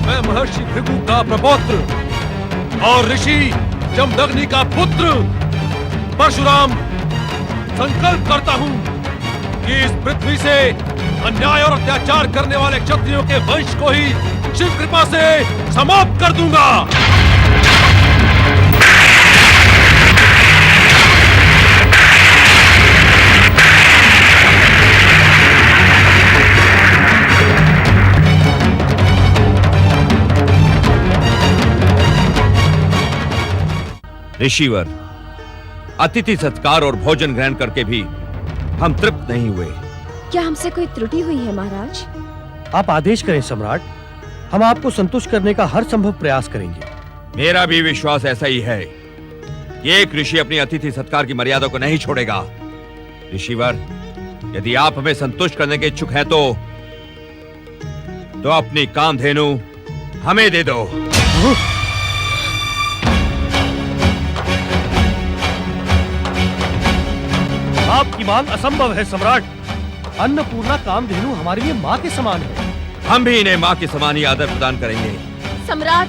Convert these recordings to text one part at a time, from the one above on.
मैं महर्षि भृगु का प्रपौत्र और ऋषि जमदग्नि का पुत्र परशुराम संकल्प करता हूँ कि इस पृथ्वी से अन्याय और अत्याचार करने वाले क्षत्रियों के वंश को ही शिव कृपा से समाप्त कर दूंगा। ऋषिवर, अतिथि सत्कार और भोजन ग्रहण करके भी हम तृप्त नहीं हुए। क्या हमसे कोई त्रुटि हुई है महाराज? आप आदेश करें सम्राट, हम आपको संतुष्ट करने का हर संभव प्रयास करेंगे। मेरा भी विश्वास ऐसा ही है कि एक ऋषि अपनी अतिथि सत्कार की मर्यादा को नहीं छोड़ेगा। ऋषिवर, यदि आप हमें संतुष्ट करने के इच्छुक हैं तो अपनी कामधेनु हमें दे दो। आपकी मांग असंभव है सम्राट। अन्नपूर्णा कामधेनु हमारे लिए माँ के समान है। हम भी इन्हें माँ के समान ही आदर प्रदान करेंगे। सम्राट,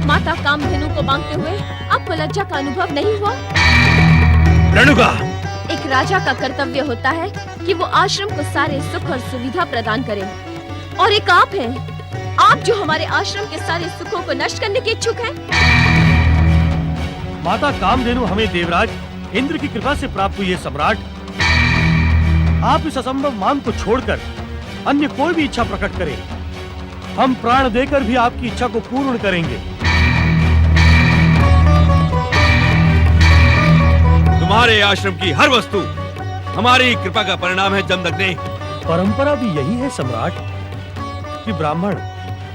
माता कामधेनु को मांगते हुए आपको लज्जा का अनुभव नहीं हुआ? रेणुका, एक राजा का कर्तव्य होता है कि वो आश्रम को सारे सुख और सुविधा प्रदान करे, और एक आप हैं, आप जो हमारे आश्रम के सारे सुखों को नष्ट करने के इच्छुक हैं। माता कामधेनु हमें देवराज इंद्र की कृपा से प्राप्त हुई है सम्राट। आप इस असंभव मांग को छोड़कर अन्य कोई भी इच्छा प्रकट करें, हम प्राण देकर भी आपकी इच्छा को पूर्ण करेंगे। तुम्हारे आश्रम की हर वस्तु हमारी कृपा का परिणाम है जमदग्नि। परंपरा भी यही है सम्राट कि ब्राह्मण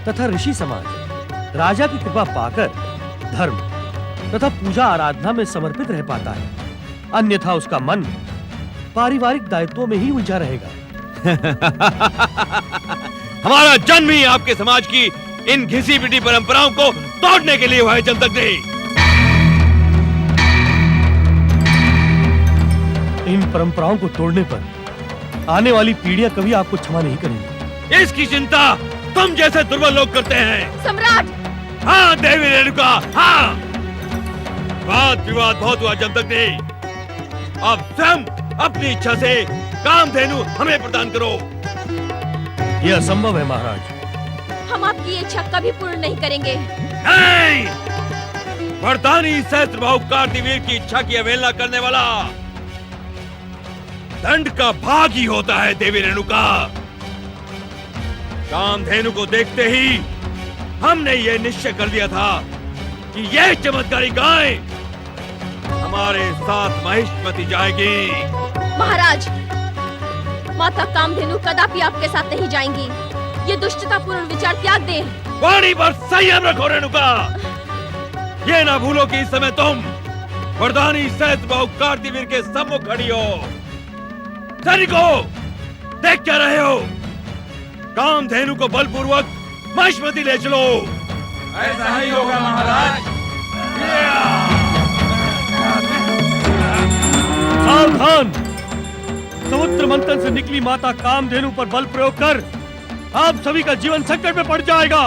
तथा ऋषि समाज राजा की कृपा पाकर धर्म तथा पूजा आराधना में समर्पित रह पाता है, अन्यथा उसका मन पारिवारिक दायित्वों में ही उलझा रहेगा। हमारा जन्म ही आपके समाज की इन घिसी पिटी परंपराओं को तोड़ने के लिए हुआ है जमदग्नि। इन परंपराओं को तोड़ने पर आने वाली पीढ़ियां कभी आपको क्षमा नहीं करेंगी। इसकी चिंता तुम जैसे दुर्बल लोग करते हैं। सम्राट! हाँ देवी रेणुका, हाँ। वाद विवाद बहुत हुआ जमदग्नि, अब स्वयं अपनी इच्छा से कामधेनु हमें प्रदान करो। यह असंभव है महाराज। हम आपकी इच्छा कभी पूर्ण नहीं करेंगे। नहीं! वरदानी सहस्त्रबाहु कार्तिवीर की इच्छा की अवहेलना करने वाला दंड का भाग ही होता है देवी रेणुका। कामधेनु को देखते ही हमने ये निश्चय कर लिया था कि यह चमत्कारी गाय हमारे साथ महिष्मती जाएगी। महाराज, माता कामधेनु कदापि आपके साथ नहीं जाएंगी। ये दुष्टतापूर्ण विचार त्याग दें। वाणी पर संयम रखो रेणुका। ये ना भूलो कि इस समय तुम वरदानी सहस्त्रबाहु कार्तिवीर के सम्मुख खड़ी हो। सैनिकों, देख क्या रहे हो? कामधेनु को बलपूर्वक महिष्मती ले चलो। ऐसा ही होगा महाराज। सावधान! समुद्र मंथन से निकली माता कामधेनु पर बल प्रयोग कर आप सभी का जीवन संकट में पड़ जाएगा।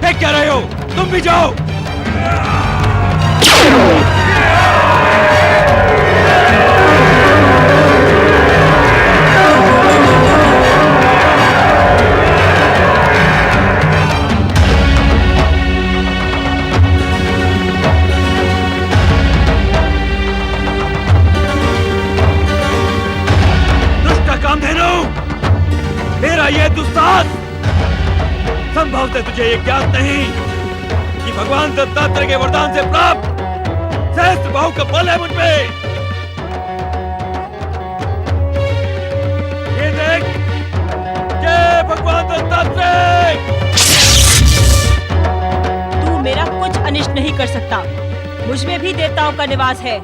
देख क्या रहे हो? तुम भी जाओ। दुष्ट कामधेनु, तेरा ये दुस्साहस संभवतः तुझे ये ज्ञात नहीं कि भगवान दत्तात्रेय के वरदान से प्राप्त सहस्त्रबाहु का बल है मुझ पे। ये देख, नहीं कर सकता। मुझ में भी देवताओं का निवास है।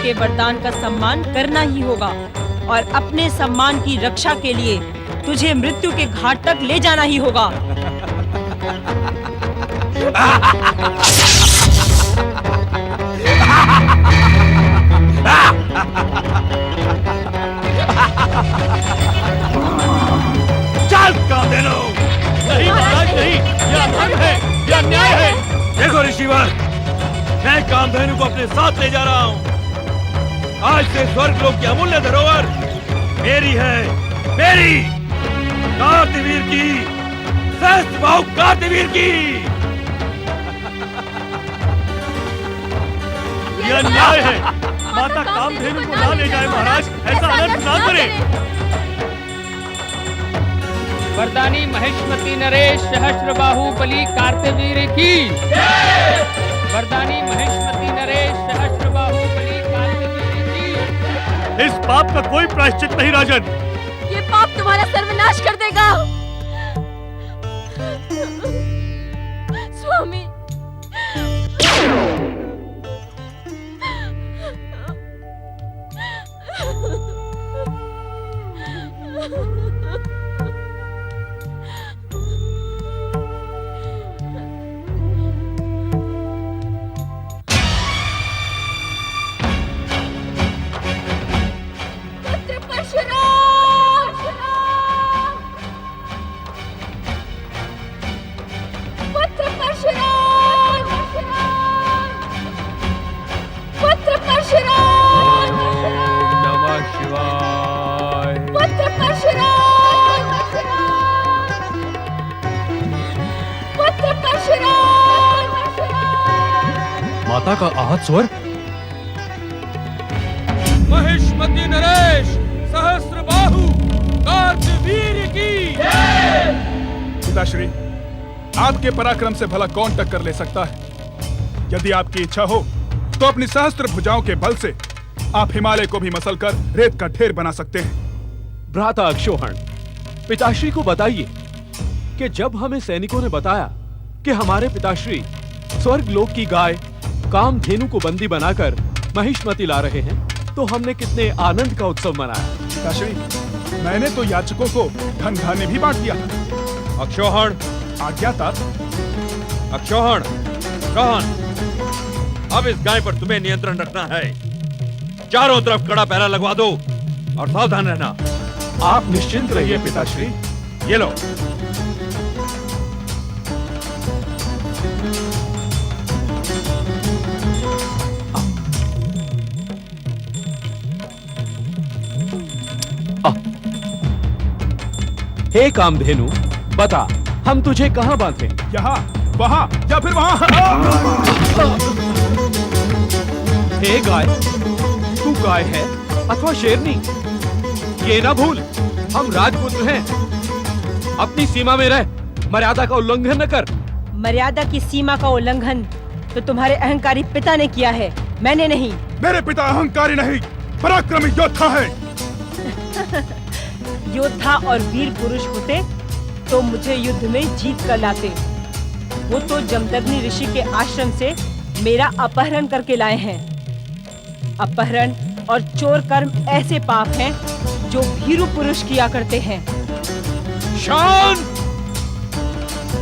के वरदान का सम्मान करना ही होगा और अपने सम्मान की रक्षा के लिए तुझे मृत्यु के घाट तक ले जाना ही होगा। चल कामधेनु! नहीं महाराज नहीं, यह अधर्म है, यह अन्याय है। देखो ऋषिवर, मैं कामधेनु को अपने साथ ले जा रहा हूँ। आज से स्वर्गलोक की अमूल्य धरोहर मेरी है, मेरी कार्तिवीर की, सहस्त्रबाहु कार्तिवीर की। यह अन्याय है। माता कामधेनु को ना ले जाए महाराज, ऐसा अनर्थ ना करें। वरदानी महेशमती नरेश सहस्त्रबाहु बलि कार्तिवीर की। वरदानी महेशमती नरेश सहस्त्रबाहु बलि कार्तिवीर की। इस पाप का कोई प्रायश्चित नहीं राजन। ये पाप तुम्हारा सर्वनाश कर देगा। स्वामी, माता का आहत स्वर। महेशमती नरेश सहस्त्रबाहु कार्तिवीर की। पिताश्री, आपके पराक्रम से भला कौन टक्कर ले सकता है? यदि आपकी इच्छा हो तो अपनी सहस्त्र भुजाओं के बल से आप हिमालय को भी मसलकर रेत का ढेर बना सकते हैं। भ्राता अक्षोहण, पिताश्री को बताइए कि जब हमें सैनिकों ने बताया कि हमारे पिताश्री स्वर्ग लोक की गाय कामधेनु को बंदी बनाकर महिष्मती ला रहे हैं, तो हमने कितने आनंद का उत्सव मनाया। पिताश्री, मैंने तो याचकों को धन धान्य भी बांट दिया था। अक्षोहण, आज्ञा था। अक्षोहण, रोहन, अब इस गाय पर तुम्हें नियंत्रण रखना है। चारों तरफ कड़ा पहरा लगवा दो और सावधान रहना। आप निश्चिंत रहिए पिताश्री। ये लो। हे कामधेनु, बता हम तुझे कहाँ बांधे? यहाँ, वहाँ या फिर वहाँ? हे गाय, तू गाय है अथवा शेरनी, ये ना भूल हम राजपुत्र हैं। अपनी सीमा में रह, मर्यादा का उल्लंघन न कर। मर्यादा की सीमा का उल्लंघन तो तुम्हारे अहंकारी पिता ने किया है, मैंने नहीं। मेरे पिता अहंकारी नहीं, पराक्रमी योद्धा है। योद्धा और वीर पुरुष होते तो मुझे युद्ध में जीत कर लाते। वो तो जमदग्नि ऋषि के आश्रम से मेरा अपहरण करके लाए हैं। अपहरण और चोर कर्म ऐसे पाप हैं जो भीरू पुरुष किया करते हैं। शांत!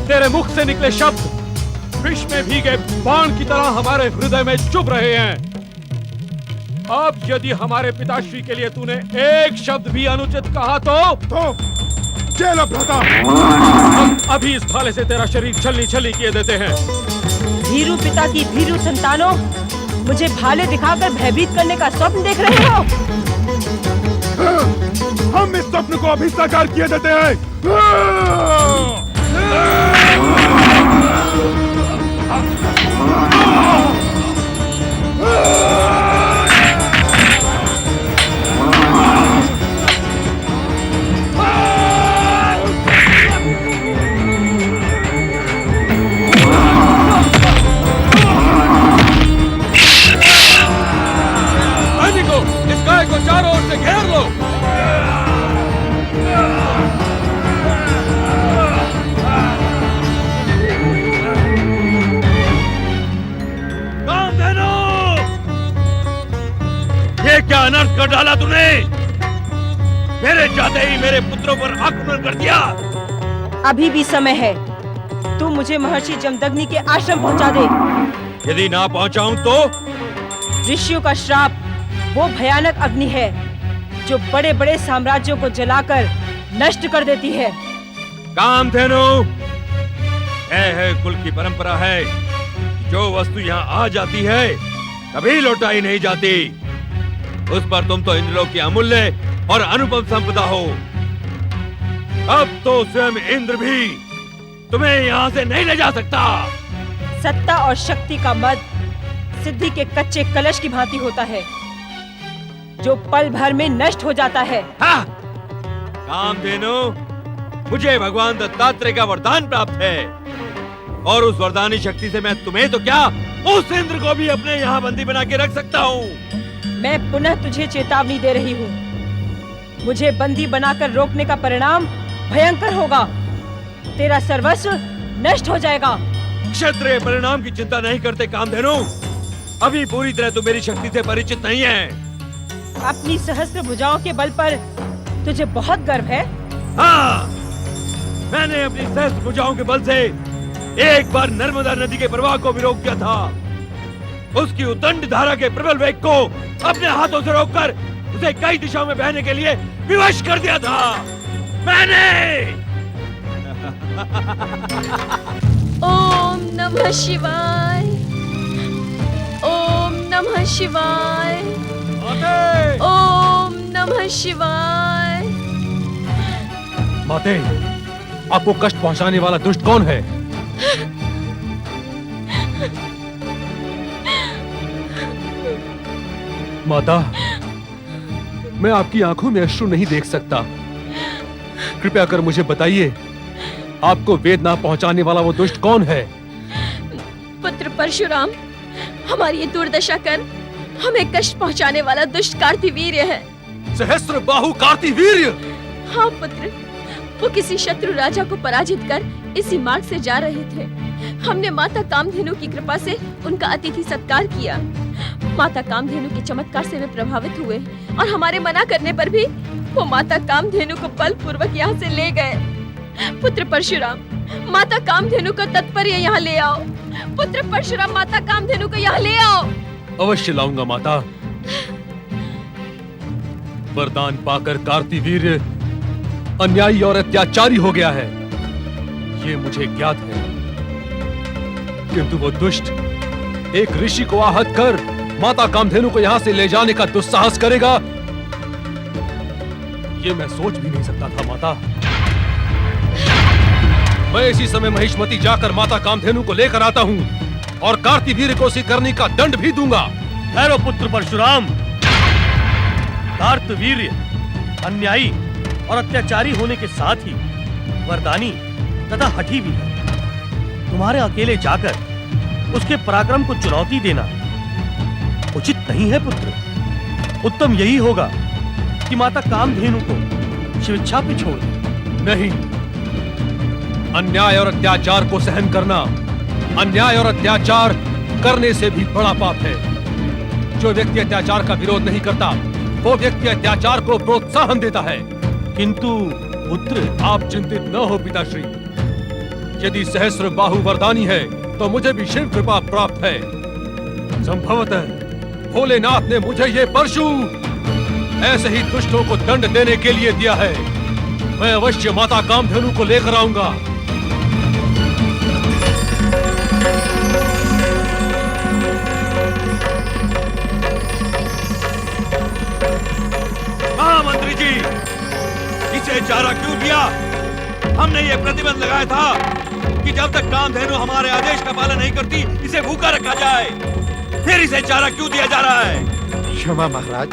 तेरे मुख से निकले शब्द विष में भीगे बाण की तरह हमारे हृदय में चुभ रहे हैं। अब यदि हमारे पिताश्री के लिए तूने एक शब्द भी अनुचित कहा तो जेल भ्राता। हम अभी इस भाले से तेरा शरीर छलनी छलनी किए देते हैं। भीरू पिता की भीरू संतानों, मुझे भाले दिखाकर भयभीत करने का स्वप्न देख रहे हो? हम इस स्वप्न को अभी साकार किए देते हैं। कर डाला तूने। मेरे जाते ही मेरे पुत्रों पर आक्रमण कर दिया। अभी भी समय है, तू मुझे महर्षि जमदग्नि के आश्रम पहुंचा दे। यदि ना पहुंचाऊं तो? ऋषियों का श्राप वो भयानक अग्नि है जो बड़े बड़े साम्राज्यों को जलाकर नष्ट कर देती है। कामधेनु, है कुल की परंपरा है, जो वस्तु यहाँ आ जाती है कभी लौटाई नहीं जाती। उस पर तुम तो इंद्रलोक की अमूल्य और अनुपम संपदा हो। अब तो स्वयं इंद्र भी तुम्हें यहाँ से नहीं ले जा सकता। सत्ता और शक्ति का मद सिद्धि के कच्चे कलश की भांति होता है, जो पल भर में नष्ट हो जाता है। हाँ! कामधेनु, मुझे भगवान दत्तात्रेय का वरदान प्राप्त है, और उस वरदानी शक्ति से मैं तुम्हें तो क्या, उस इंद्र को भी अपने यहाँ बंदी बना के रख सकता हूँ। मैं पुनः तुझे चेतावनी दे रही हूँ, मुझे बंदी बनाकर रोकने का परिणाम भयंकर होगा। तेरा सर्वस्व नष्ट हो जाएगा। क्षत्रिय परिणाम की चिंता नहीं करते कामधेनु। अभी पूरी तरह तो मेरी शक्ति से परिचित नहीं है। अपनी सहस्त्र भुजाओं के बल पर तुझे बहुत गर्व है। हाँ, मैंने अपनी सहस्त्र भुजाओं के बल से एक बार नर्मदा नदी के प्रवाह को भी रोक दिया था। उसकी उद्दंड धारा के प्रबल वेग को अपने हाथों से रोककर उसे कई दिशाओं में बहने के लिए विवश कर दिया था मैंने। ओम नमः शिवाय, ओम नमः शिवाय, ओम नमः शिवाय। माते, आपको कष्ट पहुंचाने वाला दुष्ट कौन है? माता, मैं आपकी आंखों में अश्रु नहीं देख सकता। कृपया कर मुझे बताइए, आपको वेदना पहुंचाने वाला वो दुष्ट कौन है? पुत्र परशुराम, हमारी ये दुर्दशा कर हमें कष्ट पहुंचाने वाला दुष्ट कार्तिवीर्य है। सहस्त्र बाहु कार्तिवीर्य? हाँ पुत्र, वो किसी शत्रु राजा को पराजित कर इसी मार्ग से जा रहे थे। हमने माता कामधेनु की कृपा से उनका अतिथि सत्कार किया। माता कामधेनु के चमत्कार से वे प्रभावित हुए और हमारे मना करने पर भी वो माता कामधेनु को बलपूर्वक यहाँ से ले गए। पुत्र परशुराम, माता कामधेनु को तत्पर यहाँ ले आओ। पुत्र परशुराम, माता कामधेनु को यहाँ ले आओ। अवश्य लाऊंगा माता। वरदान पाकर कार्तिवीर्य अन्यायी और अत्याचारी हो गया है, ये मुझे ज्ञात है। किंतु वो दुष्ट एक ऋषि को आहत कर माता कामधेनु को यहाँ से ले जाने का दुस्साहस करेगा, ये मैं सोच भी नहीं सकता था माता। मैं इसी समय महिष्मती जाकर माता कामधेनु को लेकर आता हूँ और कार्तिवीर्य को उसी करनी का दंड भी दूंगा। ठहरो पुत्र परशुराम। कार्तवीर्य अन्यायी और अत्याचारी होने के साथ ही वरदानी तथा हठी भी है। तुम्हारे अकेले जाकर उसके पराक्रम को चुनौती देना उचित नहीं है पुत्र। उत्तम यही होगा कि माता कामधेनु को स्वेच्छा पे छोड़ दे। नहीं, अन्याय और अत्याचार को सहन करना अन्याय और अत्याचार करने से भी बड़ा पाप है। जो व्यक्ति अत्याचार का विरोध नहीं करता, वो व्यक्ति अत्याचार को प्रोत्साहन देता है। किंतु पुत्र, आप चिंतित न हो पिताश्री। यदि सहस्त्र बाहु वरदानी है तो मुझे भी शिव कृपा प्राप्त है। संभवतः भोलेनाथ ने मुझे ये परशु ऐसे ही दुष्टों को दंड देने के लिए दिया है। मैं अवश्य माता कामधेनु को लेकर आऊंगा। मंत्री जी, इसे चारा क्यों दिया? हमने ये प्रतिबंध लगाया था कि जब तक कामधेनु हमारे आदेश का पालन नहीं करती, इसे भूखा रखा जाए। फिर इसे चारा क्यों दिया जा रहा है? क्षमा महाराज,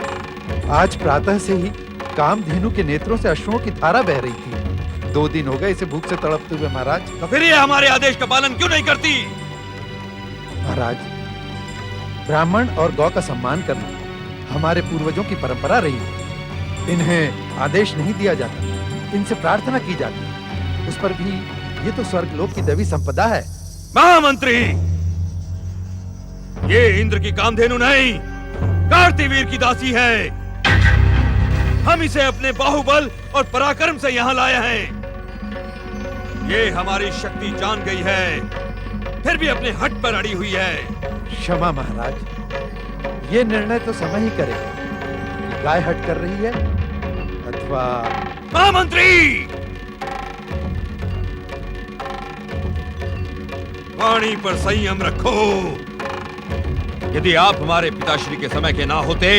आज प्रातः से ही कामधेनु के नेत्रों से अश्रुओं की धारा बह रही थी। 2 दिन हो गए इसे भूख से तड़पते हुए महाराज। तो फिर ये हमारे आदेश का पालन क्यों नहीं करती? महाराज, ब्राह्मण और गौ का सम्मान करना हमारे पूर्वजों की परंपरा रही है। इन्हें आदेश नहीं दिया जाता, इनसे प्रार्थना की जाती। उस पर भी ये तो स्वर्गलोक की दैवी संपदा है। महामंत्री, ये इंद्र की कामधेनु नहीं, कार्तिवीर की दासी है। हम इसे अपने बाहुबल और पराक्रम से यहाँ लाए हैं। ये हमारी शक्ति जान गई है, फिर भी अपने हट पर अड़ी हुई है। क्षमा महाराज, ये निर्णय तो समय ही करेगा कि गाय हट कर रही है अथवा। महामंत्री, वाणी पर संयम रखो। यदि आप हमारे पिताश्री के समय के ना होते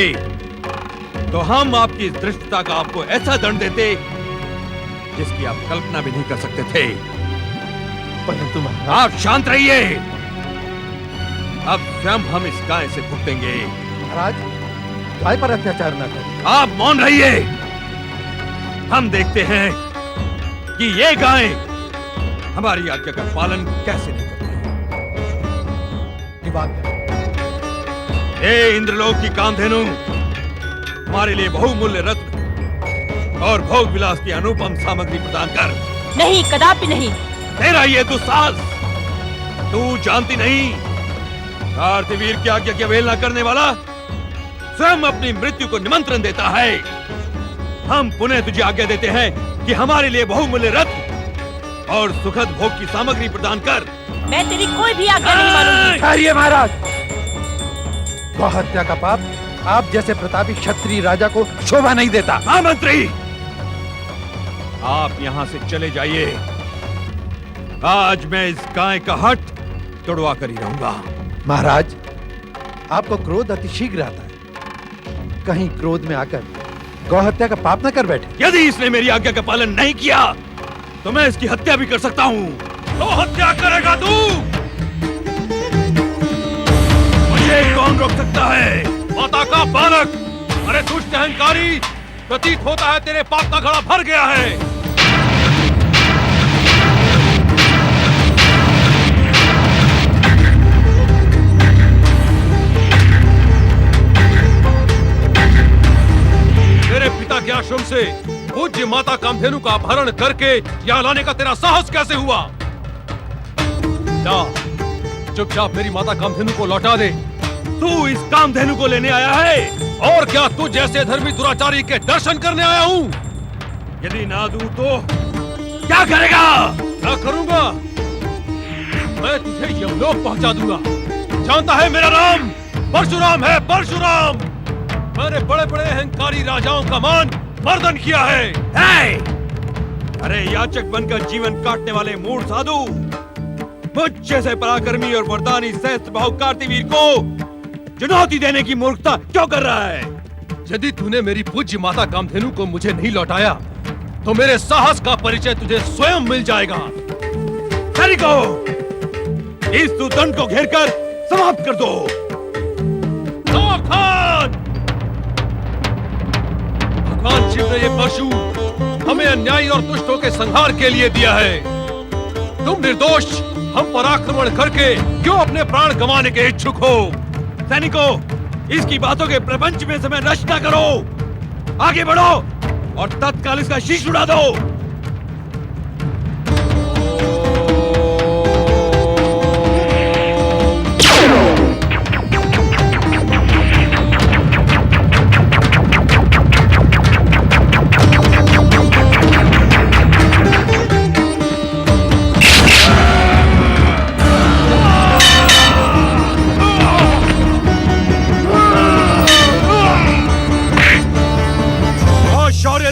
तो हम आपकी इस धृष्टता का आपको ऐसा दंड देते जिसकी आप कल्पना भी नहीं कर सकते थे। परंतु महाराज, आप शांत रहिए। अब स्वयं हम इस गाय से भुगतेंगे। महाराज, गाय पर अत्याचार न करें। आप मौन रहिए। हम देखते हैं कि ये गाय हमारी आज्ञा का पालन कैसे नहीं करती। हे इंद्रलोक की कामधेनु, हमारे लिए बहुमूल्य रत्न और भोग विलास की अनुपम सामग्री प्रदान कर। नहीं, कदापि नहीं। तेरा ये दुस्साहस, तू जानती नहीं, कार्तिवीर की आज्ञा की अवहेलना करने वाला स्वयं अपनी मृत्यु को निमंत्रण देता है। हम पुनः तुझे आज्ञा देते हैं कि हमारे लिए बहुमूल्य रत्न और सुखद भोग की सामग्री प्रदान कर। मैं तेरी कोई भी आज्ञा नहीं मानूंगी। ठहरिए महाराज, गौ हत्या का पाप आप जैसे प्रतापी क्षत्रिय राजा को शोभा नहीं देता। महामंत्री, आप यहाँ से चले जाइए। आज मैं इस गाय का हट तोड़वा कर ही रहूंगा। महाराज, आपको क्रोध अतिशीघ्र आता है, कहीं क्रोध में आकर गौ हत्या का पाप न कर बैठे। यदि इसने मेरी आज्ञा का पालन नहीं किया तो मैं इसकी हत्या भी कर सकता हूँ। तो हत्या करेगा तू? मुझे कौन रोक सकता है? माता का बालक! अरे दुष्ट अहंकारी, प्रतीत होता है तेरे पाप का घड़ा भर गया है। तेरे पिता के आश्रम से पूज्य माता कामधेनु का अपहरण करके यहाँ लाने का तेरा साहस कैसे हुआ? जा, चुपचाप मेरी माता कामधेनु को लौटा दे। तू इस कामधेनु को लेने आया है? और क्या तू जैसे धर्मी दुराचारी के दर्शन करने आया हूँ? यदि ना दूं तो क्या करेगा? क्या करूँगा? मैं तुझे यमलोक पहुँचा दूंगा। जानता है मेरा नाम परशुराम है, परशुराम। मैंने बड़े बड़े अहंकारी राजाओं का मान मर्दन किया है। अरे याचक बनकर जीवन काटने वाले मूढ़ साधु, मुझ जैसे पराक्रमी और वरदानी सहस्त्र बाहु कार्तिवीर को चुनौती देने की मूर्खता क्यों कर रहा है? यदि तूने मेरी पूज्य माता कामधेनु को मुझे नहीं लौटाया तो मेरे साहस का परिचय तुझे स्वयं मिल जाएगा। सैनिको, इस दुर्दंड को घेरकर समाप्त कर दो। भगवान शिव ने ये पशु हमें अन्यायी और दुष्टों के संहार के लिए दिया है। तुम निर्दोष हम पर आक्रमण करके क्यों अपने प्राण गंवाने के इच्छुक हो? सैनिकों, इसकी बातों के प्रपंच में समय नष्ट न करो। आगे बढ़ो और तत्काल इसका शीश उड़ा दो।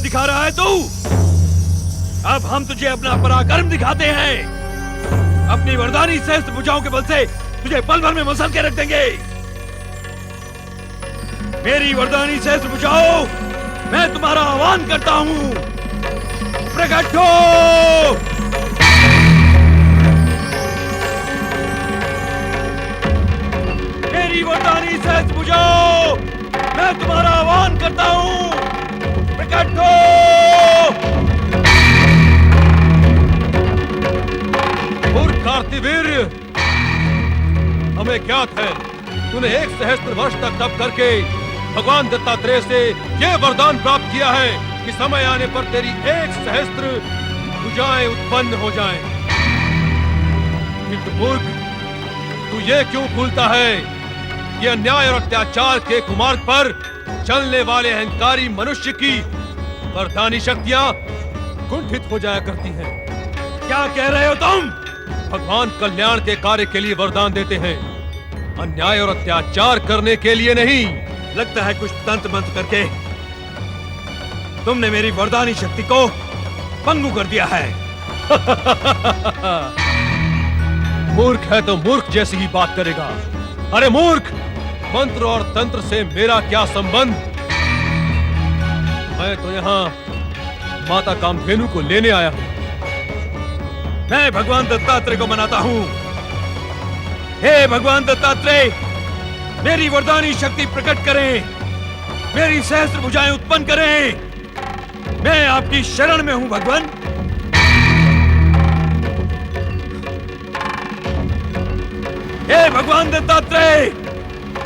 दिखा रहा है तू? अब हम तुझे अपना पराक्रम दिखाते हैं। अपनी वरदानी सहस्त्र भुजाओं के बल से तुझे पल भर में मसल के रख देंगे। मेरी वरदानी सहस्त्र भुजाओं, मैं तुम्हारा आह्वान करता हूं। प्रकट हो! मेरी वरदानी सहस्त्र भुजाओं, मैं तुम्हारा आह्वान करता हूं। प्रकट हो! कार्तिवीर, हमें ज्ञात है तूने 1 सहस्त्र वर्ष तक तप करके भगवान दत्तात्रेय से ये वरदान प्राप्त किया है कि समय आने पर तेरी 1 सहस्त्र भुजाएं उत्पन्न हो जाएं। किंतु मूर्ख, तू ये क्यों भूलता है कि अन्याय और अत्याचार के कुमार्ग पर चलने वाले अहंकारी मनुष्य की वरदानी शक्तियां कुंठित हो जाया करती हैं। क्या कह रहे हो तुम? भगवान कल्याण के कार्य के लिए वरदान देते हैं, अन्याय और अत्याचार करने के लिए नहीं। लगता है कुछ तंत्र मंत्र करके तुमने मेरी वरदानी शक्ति को पंगु कर दिया है। मूर्ख है तो मूर्ख जैसी ही बात करेगा। अरे मूर्ख, मंत्र और तंत्र से मेरा क्या संबंध? मैं तो यहाँ माता कामधेनु को लेने आया हूँ। मैं भगवान दत्तात्रेय को मनाता हूँ। हे भगवान दत्तात्रेय, मेरी वरदानी शक्ति प्रकट करें, मेरी सहस्त्र भुजाएं उत्पन्न करें। मैं आपकी शरण में हूँ भगवान। हे भगवान दत्तात्रेय,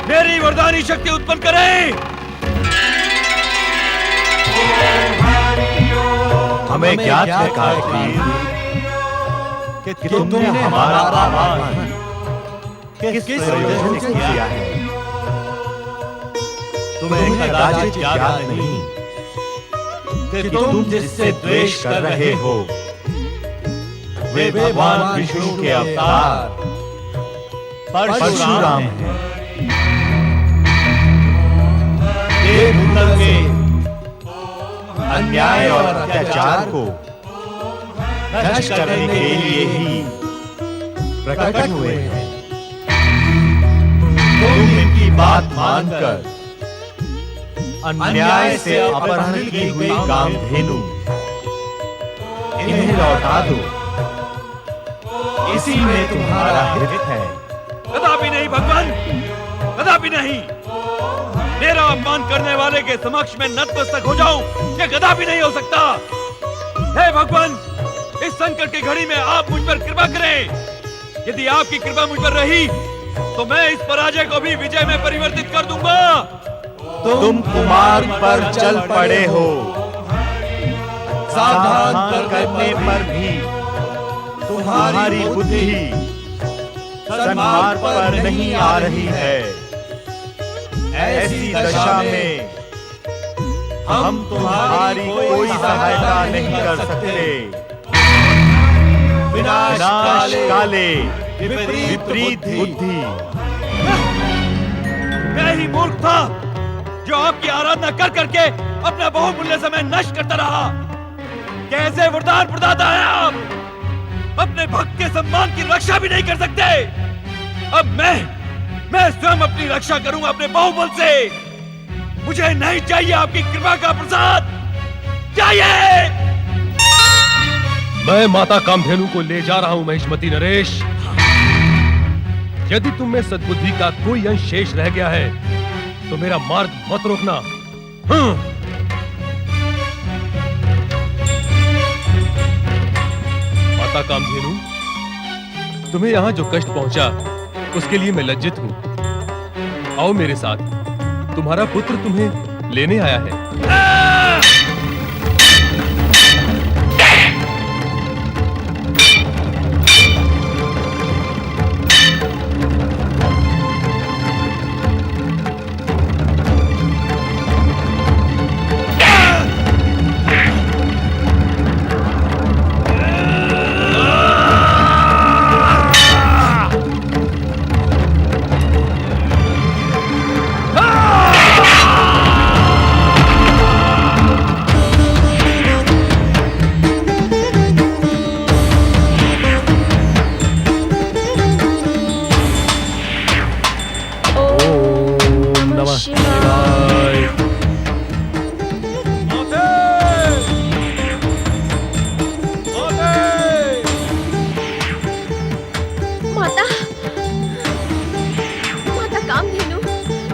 मेरी वरदानी शक्ति उत्पन्न करें। हमें ज्ञात है कार्तिक कि तुमने हमारा आह्वान किस प्रयोजन से किया है। तुम्हें कदाचित याद नहीं कि तुम जिससे द्वेष कर रहे हो वे भगवान विष्णु के अवतार परशुराम हैं। ये भूतल में अन्याय और अत्याचार को नष्ट करने के लिए ही प्रकट हुए हैं। तुम इनकी बात मानकर अन्याय से अपहरण की हुई कामधेनु इन्हें लौटा दो, इसी में तुम्हारा हित है। कदापि नहीं भगवान, कदापि नहीं। मेरा अपमान करने वाले के समक्ष में नतमस्तक हो जाऊं, ये कदापि नहीं हो सकता। हे भगवान, इस संकट की घड़ी में आप मुझ पर कृपा करें। यदि आपकी कृपा मुझ पर रही तो मैं इस पराजय को भी विजय में परिवर्तित कर दूंगा। तुम कुमार पर चल पड़े हो, सावधान करने पर भी तुम्हारी बुद्धि सन्मार्ग पर नहीं आ रही है। ऐसी दशा में हम तुम्हारी कोई सहायता नहीं कर सकते। विनाश काले विपरीत बुद्धि। मैं ही मूर्ख था जो आपकी आराधना कर करके अपना बहुमूल्य समय नष्ट करता रहा। कैसे वरदान प्रदाता है आप, अपने भक्त के सम्मान की रक्षा भी नहीं कर सकते। अब मैं स्वयं अपनी रक्षा करूंगा अपने बाहुबल से। मुझे नहीं चाहिए आपकी कृपा का प्रसाद, चाहिए। मैं माता कामधेनु को ले जा रहा हूं महिष्मती नरेश। यदि तुम में सद्बुद्धि का कोई अंश शेष रह गया है तो मेरा मार्ग मत रोकना। माता कामधेनु, तुम्हें यहाँ जो कष्ट पहुंचा उसके लिए मैं लज्जित हूँ। आओ मेरे साथ, तुम्हारा पुत्र तुम्हें लेने आया है।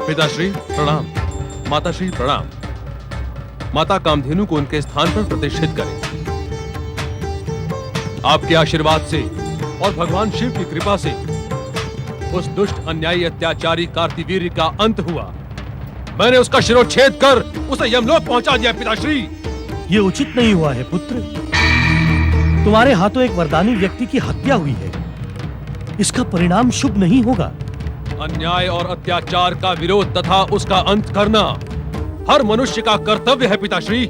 पिताश्री प्रणाम। माताश्री प्रणाम। माता कामधेनु को उनके स्थान पर प्रतिष्ठित करें। आपके आशीर्वाद से और भगवान शिव की कृपा से उस दुष्ट अन्यायी अत्याचारी कार्तिवीर्य का अंत हुआ। मैंने उसका शिरोच्छेद कर उसे यमलोक पहुंचा दिया। पिताश्री, ये उचित नहीं हुआ है पुत्र। तुम्हारे हाथों एक वरदानी व्यक्ति की हत्या हुई है, इसका परिणाम शुभ नहीं होगा। अन्याय और अत्याचार का विरोध तथा उसका अंत करना हर मनुष्य का कर्तव्य है पिताश्री।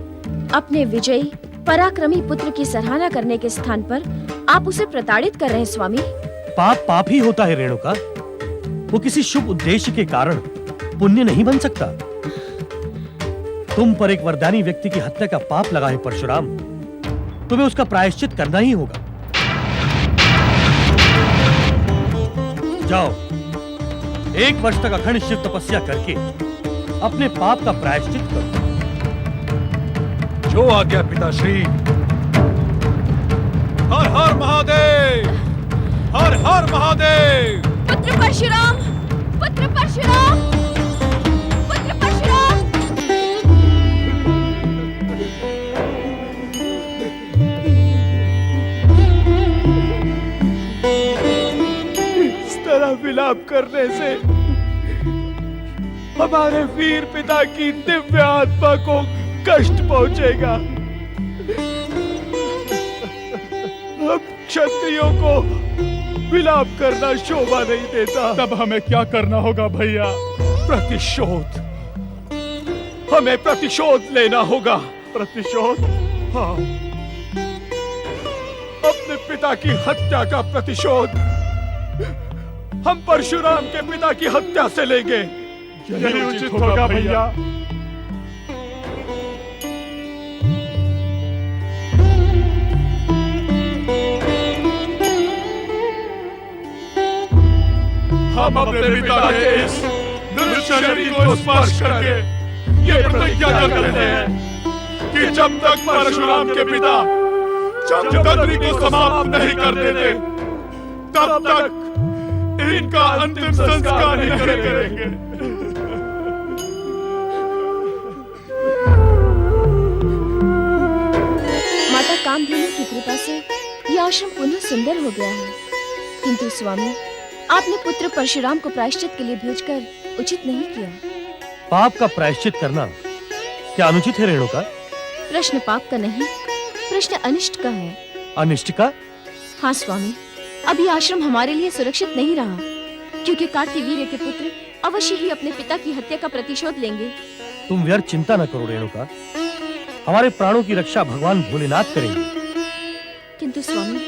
अपने विजयी पराक्रमी पुत्र की सराहना करने के स्थान पर आप उसे प्रताड़ित कर रहे हैं स्वामी। पाप पाप ही होता है रेणुका। वो किसी शुभ उद्देश्य के कारण पुण्य नहीं बन सकता। तुम पर एक वरदानी व्यक्ति की हत्या का पाप लगा है परशुराम। तुम्हें उसका प्रायश्चित करना ही होगा। जाओ, 1 वर्ष तक अखंड शिव तपस्या करके अपने पाप का प्रायश्चित करो। जो आज्ञा पिताश्री। हर हर महादेव, हर हर महादेव। पुत्र परशुराम, पुत्र परशुराम, पुत्र परशुराम। इस तरह विलाप करने से हमारे वीर पिता की दिव्य आत्मा को कष्ट पहुंचेगा। अब क्षत्रियों को विलाप करना शोभा नहीं देता। तब हमें क्या करना होगा भैया? प्रतिशोध, हमें प्रतिशोध लेना होगा। प्रतिशोध? हाँ, अपने पिता की हत्या का प्रतिशोध हम परशुराम के पिता की हत्या से लेंगे। यही उचित होगा भैया। हम अपने पिता के इस दुष्ट शरीर को स्पर्श करके ये प्रतिज्ञा करते हैं कि जब तक परशुराम के पिता जमदग्नि को समाप्त नहीं कर देते तब तक इनका अंतिम संस्कार नहीं करेंगे। माता कामधेनु की कृपा से यह आश्रम पुनः सुंदर हो गया है। किंतु स्वामी, आपने पुत्र परशुराम को प्रायश्चित के लिए भेजकर उचित नहीं किया। पाप का प्रायश्चित करना क्या अनुचित है रेणुका? प्रश्न पाप का नहीं, प्रश्न अनिष्ट का है। अनिष्ट का? हाँ स्वामी, अब यह आश्रम हमारे लिए सुरक्षित नहीं रहा, क्योंकि कार्तिवीर्य के पुत्र अवश्य ही अपने पिता की हत्या का प्रतिशोध लेंगे। तुम व्यर्थ चिंता न करो रेणुका। हमारे प्राणों की रक्षा भगवान भोलेनाथ करेंगे। किंतु स्वामी,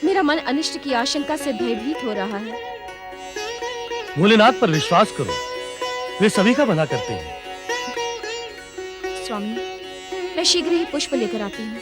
मेरा मन अनिष्ट की आशंका से भयभीत हो रहा है। भोलेनाथ पर विश्वास करो, वे सभी का भला करते हैं। स्वामी, मैं शीघ्र ही पुष्प लेकर आती हूँ।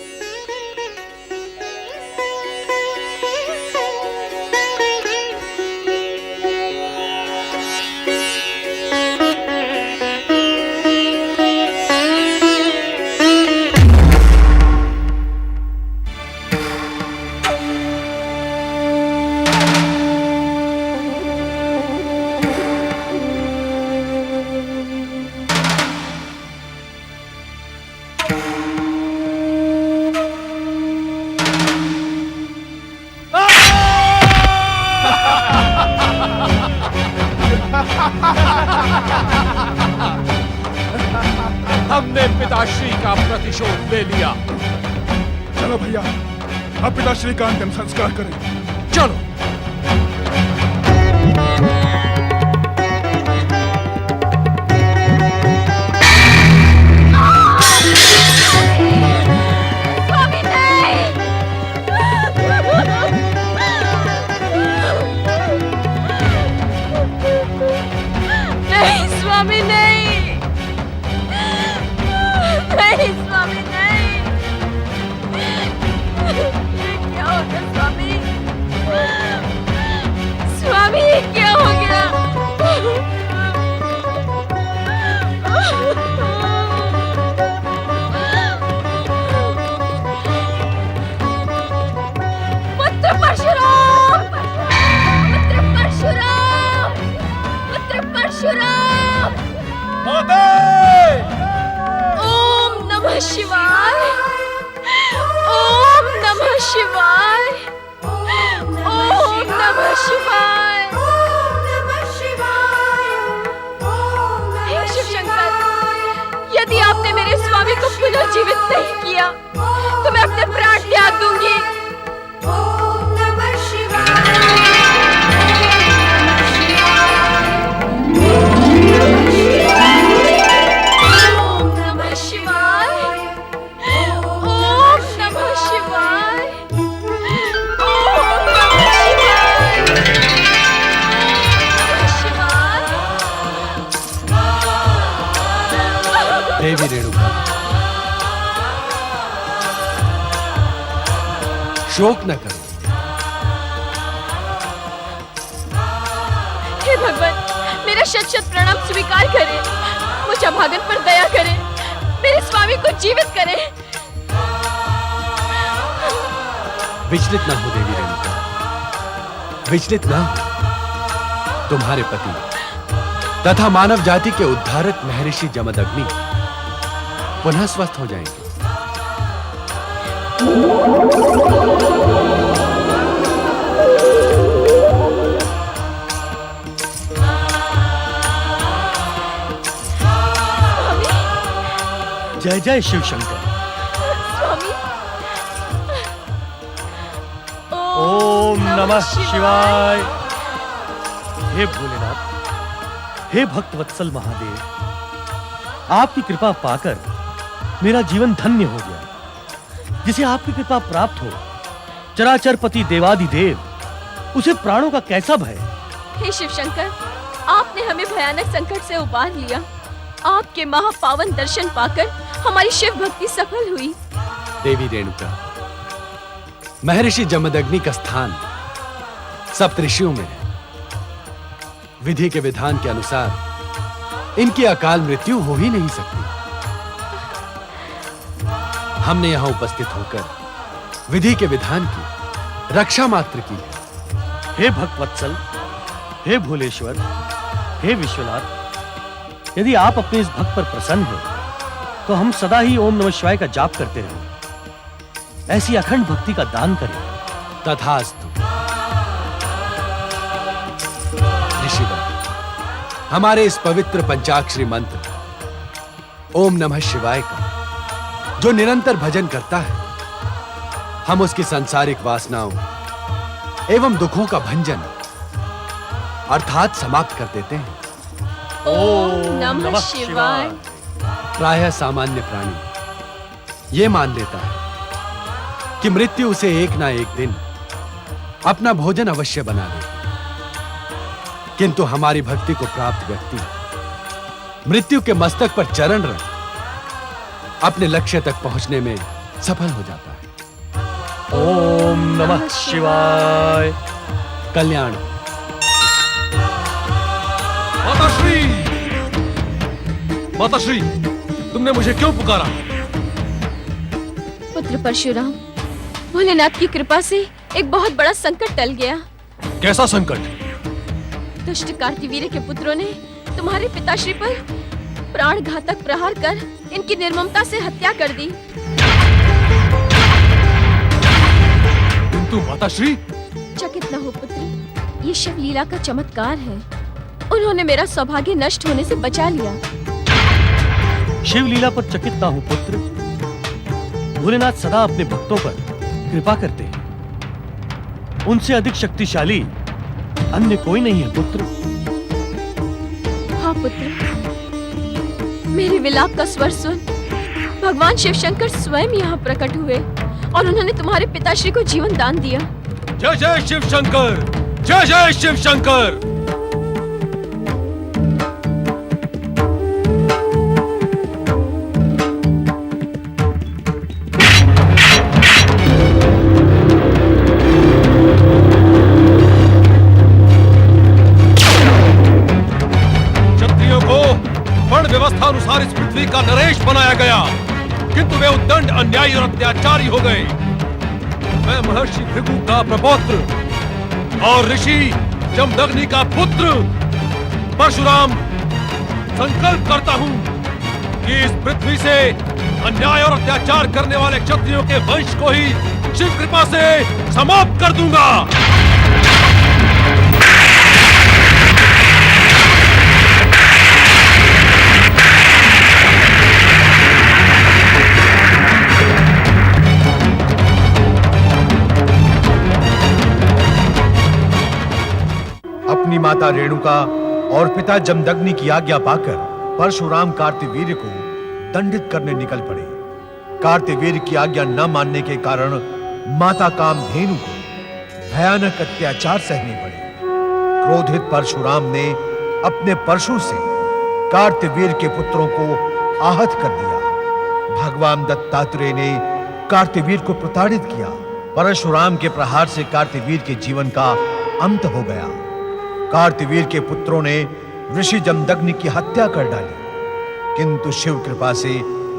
हमने पिताश्री का प्रतिशोध ले लिया। चलो भैया, अब पिताश्री का अंतिम संस्कार करें। चलो। नहीं स्वामी, नहीं, नहीं स्वामी, नहीं। ये क्या होता स्वामी? शोक न करो। हे भगवान, मेरा शत शत प्रणाम स्वीकार करें। मुझ अभागन पर दया करें। मेरे स्वामी को जीवित करें। विचलित ना हो देवी रेणुका, विचलित ना हो। तुम्हारे पति तथा मानव जाति के उद्धारक महर्षि जमदग्नि पुनः स्वस्थ हो जाएंगे। जय जय शिव शंकर। स्वामी, ओम नमः शिवाय। हे भोलेनाथ, हे भक्तवत्सल महादेव, आपकी कृपा पाकर मेरा जीवन धन्य हो गया। जिसे आपकी कृपा प्राप्त हो, चराचर पति देवाधिदेव, उसे प्राणों का कैसा भय। हे शिव शंकर, आपने हमें भयानक संकट से उबार लिया। आपके महापावन दर्शन पाकर हमारी शिव भक्ति सफल हुई। देवी रेणुका, महर्षि जमदग्नि का स्थान सप्तऋषियों में है। विधि के विधान के अनुसार इनकी अकाल मृत्यु हो ही नहीं सकती। हमने यहां उपस्थित होकर विधि के विधान की रक्षा मात्र की है। हे भक्तवत्सल, हे भोलेश्वर, हे विश्वनाथ, यदि आप अपने इस भक्त पर प्रसन्न हो तो हम सदा ही ओम नमः शिवाय का जाप करते रहें। ऐसी अखंड भक्ति का दान करें। तथास्तु। ऋषिवर, हमारे इस पवित्र पंचाक्षरी मंत्र ओम नमः शिवाय का जो निरंतर भजन करता है, हम उसकी सांसारिक वासनाओं एवं दुखों का भंजन अर्थात समाप्त कर देते हैं। ओम नमः शिवाय। प्रायः सामान्य प्राणी ये मान लेता है कि मृत्यु उसे एक ना एक दिन अपना भोजन अवश्य बना लेगी, किंतु हमारी भक्ति को प्राप्त व्यक्ति मृत्यु के मस्तक पर चरण रख अपने लक्ष्य तक पहुंचने में सफल हो जाता है। ओम नमः शिवाय। कल्याण। माताश्री, माताश्री, तुमने मुझे क्यों पुकारा? पुत्र परशुराम, भोलेनाथ की कृपा से एक बहुत बड़ा संकट टल गया। कैसा संकट? दुष्ट कार्तिवीर्य के पुत्रों ने तुम्हारे पिताश्री पर प्राण घातक प्रहार कर इनकी निर्ममता से हत्या कर दी। किंतु माताश्री। चकित न हो पुत्र, ये शिव लीला का चमत्कार है। उन्होंने मेरा सौभाग्य नष्ट होने से बचा लिया। शिव लीला पर चकित ना हो पुत्र। भोलेनाथ सदा अपने भक्तों पर कृपा करते हैं। उनसे अधिक शक्तिशाली अन्य कोई नहीं है पुत्र। हाँ पुत्र, मेरे विलाप का स्वर सुन भगवान शिव शंकर स्वयं यहाँ प्रकट हुए और उन्होंने तुम्हारे पिताश्री को जीवन दान दिया। जय जय शिव शंकर, जय जय शिव शंकर। व्यवस्था अनुसार इस पृथ्वी का नरेश बनाया गया, किंतु वे उद्दंड, अन्यायी और अत्याचारी हो गए। मैं महर्षि भृगु का प्रपौत्र और ऋषि जमदग्नि का पुत्र परशुराम संकल्प करता हूं कि इस पृथ्वी से अन्याय और अत्याचार करने वाले क्षत्रियों के वंश को ही शिव कृपा से समाप्त कर दूंगा। अपनी माता रेणुका और पिता जमदग्नि की आज्ञा पाकर परशुराम कार्तिवीर्य को दंडित करने निकल पड़े। कार्तिवीर्य की आज्ञा न मानने के कारण माता कामधेनु को भयानक अत्याचार सहने पड़े। क्रोधित परशुराम ने अपने परशु से कार्तिवीर्य के पुत्रों को आहत कर दिया। भगवान दत्तात्रेय ने कार्तिवीर्य को प्रताड़ित किया परशुराम के प्रहार से कार्तिवीर के जीवन का अंत हो गया। कार्तिवीर के पुत्रों ने ऋषि जमदग्नि की हत्या कर डाली, किंतु शिव कृपा से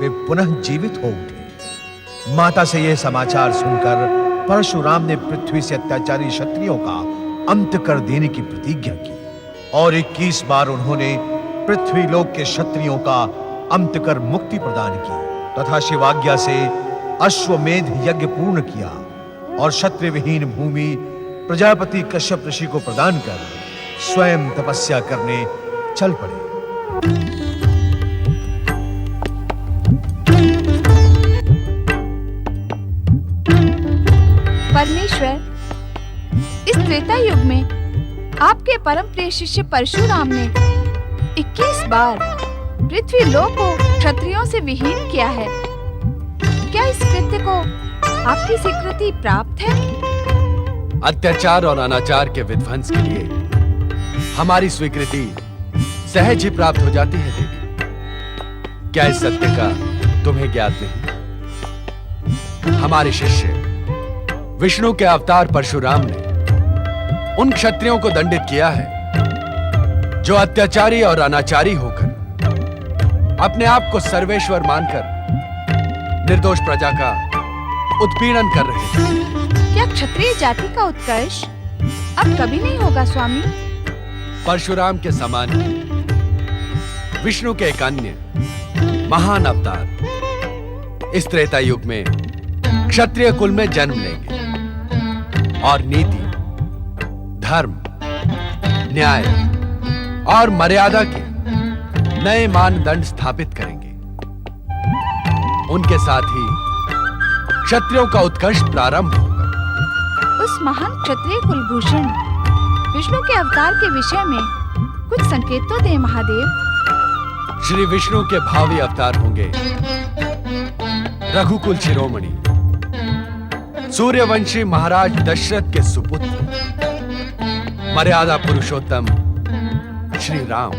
वे पुनः जीवित हो उठे। माता से यह समाचार सुनकर परशुराम ने पृथ्वी से अत्याचारी क्षत्रियों का अंत कर देने की प्रतिज्ञा की और 21 बार उन्होंने पृथ्वी लोक के क्षत्रियों का अंत कर मुक्ति प्रदान की तथा शिवाज्ञा से अश्वमेध यज्ञ पूर्ण किया और क्षत्रिय विहीन भूमि प्रजापति कश्यप ऋषि को प्रदान कर स्वयं तपस्या करने चल पड़े। परमेश्वर, इस त्रेता युग में आपके परम प्रिय शिष्य परशुराम ने 21 बार पृथ्वी लोक को क्षत्रियों से विहीन किया है। क्या इस कृत्य को आपकी स्वीकृति प्राप्त है? अत्याचार और अनाचार के विध्वंस के लिए हमारी स्वीकृति सहज ही प्राप्त हो जाती है देवी। क्या इस सत्य का तुम्हें ज्ञात नहीं? हमारे शिष्य विष्णु के अवतार परशुराम ने उन क्षत्रियों को दंडित किया है जो अत्याचारी और अनाचारी होकर अपने आप को सर्वेश्वर मानकर निर्दोष प्रजा का उत्पीड़न कर रहे थे। क्या क्षत्रिय जाति का उत्कर्ष अब कभी नहीं होगा स्वामी? परशुराम के समान ही विष्णु के एक अन्य महान अवतार इस त्रेता युग में क्षत्रिय कुल में जन्म लेंगे और नीति, धर्म, न्याय और मर्यादा के नए मानदंड स्थापित करेंगे। उनके साथ ही क्षत्रियों का उत्कर्ष प्रारंभ होगा। उस महान क्षत्रिय कुलभूषण विष्णु के अवतार के विषय में कुछ संकेत तो दे महादेव। श्री विष्णु के भावी अवतार होंगे रघुकुल शिरोमणि सूर्यवंशी महाराज दशरथ के सुपुत्र मर्यादा पुरुषोत्तम श्री राम।